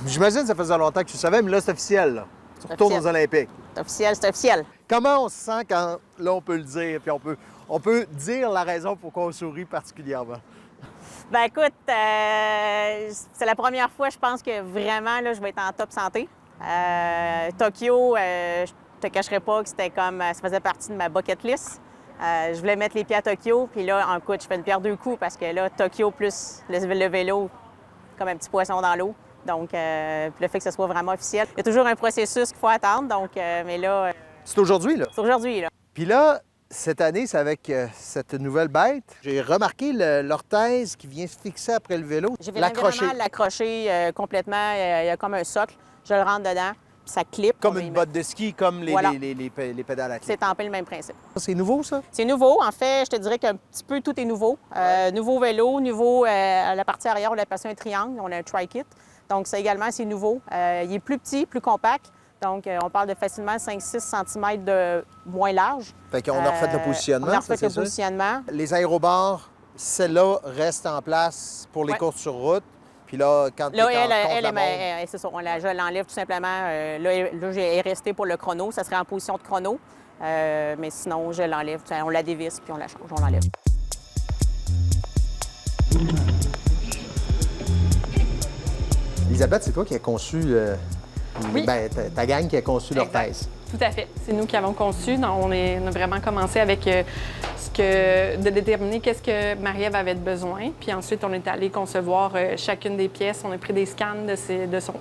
J'imagine que ça faisait longtemps que tu savais, mais là, c'est officiel. Là. Tu retournes aux Olympiques. C'est officiel, c'est officiel. Comment on se sent quand, là, on peut le dire, puis on peut dire la raison pourquoi on sourit particulièrement? Ben écoute, c'est la première fois, je pense que vraiment, là, je vais être en top santé. Tokyo, je te cacherai pas que c'était comme, ça faisait partie de ma bucket list. Je voulais mettre les pieds à Tokyo, puis là, en coup, je fais une pierre deux coups parce que là, Tokyo plus le vélo, comme un petit poisson dans l'eau. Donc, le fait que ce soit vraiment officiel. Il y a toujours un processus qu'il faut attendre, donc, mais là... C'est aujourd'hui, là? C'est aujourd'hui, là. Puis là, cette année, c'est avec cette nouvelle bête. J'ai remarqué l'orthèse qui vient se fixer après le vélo. J'ai vraiment l'accrocher complètement. Il y a comme un socle. Je le rentre dedans, puis ça clip. Comme une botte de ski, comme les pédales à clip. C'est un peu le même principe. C'est nouveau, ça? C'est nouveau. En fait, je te dirais qu'un petit peu tout est nouveau. Nouveau vélo, nouveau à la partie arrière, on l'appelle ça un triangle. On a un tri-kit. Donc, ça également, c'est nouveau. Il est plus petit, plus compact. Donc, on parle de facilement 5-6 cm de moins large. Fait qu'on a refait le positionnement. On a refait le positionnement. Les aérobars, celle-là reste en place pour les courses sur route. Puis là, quand tu es c'est ça, je l'enlève tout simplement. Là, elle est restée pour le chrono. Ça serait en position de chrono. Mais sinon, je l'enlève. On la dévisse, puis on la change, on l'enlève. Elisabeth, c'est toi qui as conçu, Oui. ta gang qui a conçu l'orthèse. Tout à fait. C'est nous qui avons conçu. Donc, on a vraiment commencé avec de déterminer qu'est-ce que Marie-Ève avait besoin. Puis ensuite, on est allé concevoir chacune des pièces. On a pris des scans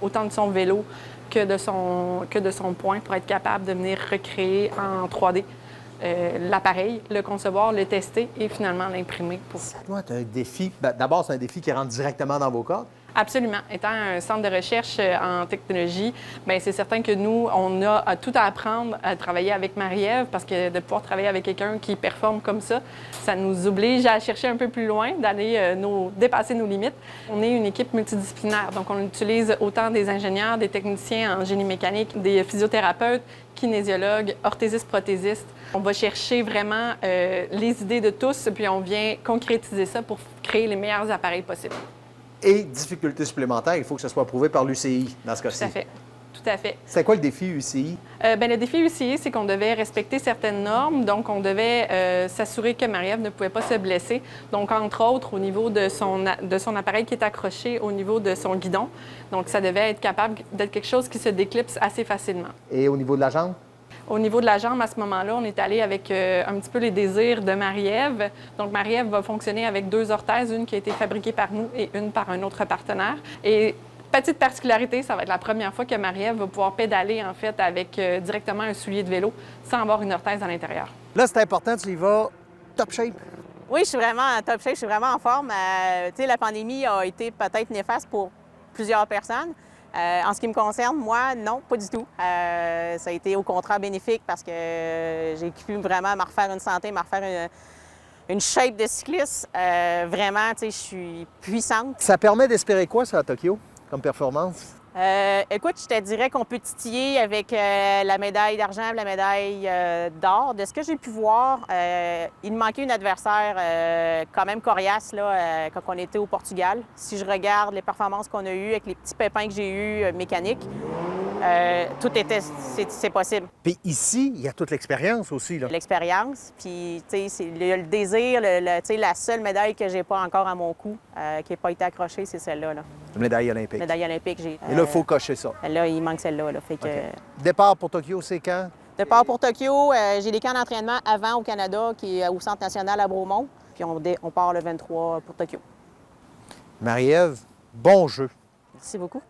autant de son vélo que de son poing pour être capable de venir recréer en 3D l'appareil, le concevoir, le tester et finalement l'imprimer. Toi, tu as un défi. D'abord, c'est un défi qui rentre directement dans vos cordes. Absolument. Étant un centre de recherche en technologie, bien, c'est certain que nous, on a tout à apprendre à travailler avec Marie-Ève parce que de pouvoir travailler avec quelqu'un qui performe comme ça nous oblige à chercher un peu plus loin, d'aller dépasser nos limites. On est une équipe multidisciplinaire, donc on utilise autant des ingénieurs, des techniciens en génie mécanique, des physiothérapeutes, kinésiologues, orthésistes, prothésistes. On va chercher vraiment les idées de tous, puis on vient concrétiser ça pour créer les meilleurs appareils possibles. Et difficulté supplémentaire, il faut que ce soit approuvé par l'UCI dans ce cas-ci. Tout à fait. Tout à fait. C'est quoi le défi UCI? Le défi UCI, c'est qu'on devait respecter certaines normes. Donc, on devait s'assurer que Marie-Ève ne pouvait pas se blesser. Donc, entre autres, au niveau de son appareil qui est accroché au niveau de son guidon. Donc, ça devait être capable d'être quelque chose qui se déclipse assez facilement. Et au niveau de la jambe? Au niveau de la jambe, à ce moment-là, on est allé avec un petit peu les désirs de Marie-Ève. Donc, Marie-Ève va fonctionner avec 2 orthèses, une qui a été fabriquée par nous et une par un autre partenaire. Et petite particularité, ça va être la première fois que Marie-Ève va pouvoir pédaler, en fait, avec directement un soulier de vélo sans avoir une orthèse à l'intérieur. Là, c'est important, tu y vas top shape. Oui, je suis vraiment en top shape, je suis vraiment en forme. Tu sais, la pandémie a été peut-être néfaste pour plusieurs personnes. En ce qui me concerne, moi, non, pas du tout. Ça a été au contraire bénéfique parce que j'ai pu vraiment me refaire une santé, me refaire une shape de cycliste. Vraiment, tu sais, je suis puissante. Ça permet d'espérer quoi, ça, à Tokyo, comme performance? Écoute, je te dirais qu'on peut titiller avec la médaille d'argent et la médaille d'or. De ce que j'ai pu voir, il me manquait une adversaire quand même coriace là, quand on était au Portugal. Si je regarde les performances qu'on a eues avec les petits pépins que j'ai eus mécaniques, c'est possible. Puis ici, il y a toute l'expérience aussi, là. L'expérience, puis tu sais, c'est le désir, tu sais, la seule médaille que j'ai pas encore à mon cou, qui n'a pas été accrochée, c'est celle-là. Là. Médaille olympique. Médaille olympique, j'ai. Et là, il faut cocher ça. Là, il manque celle-là. Là, fait que... Départ pour Tokyo, c'est quand? Départ pour Tokyo, j'ai des camps d'entraînement avant au Canada, qui est au Centre national à Bromont. Puis on part le 23 pour Tokyo. Marie-Ève, bon jeu. Merci beaucoup.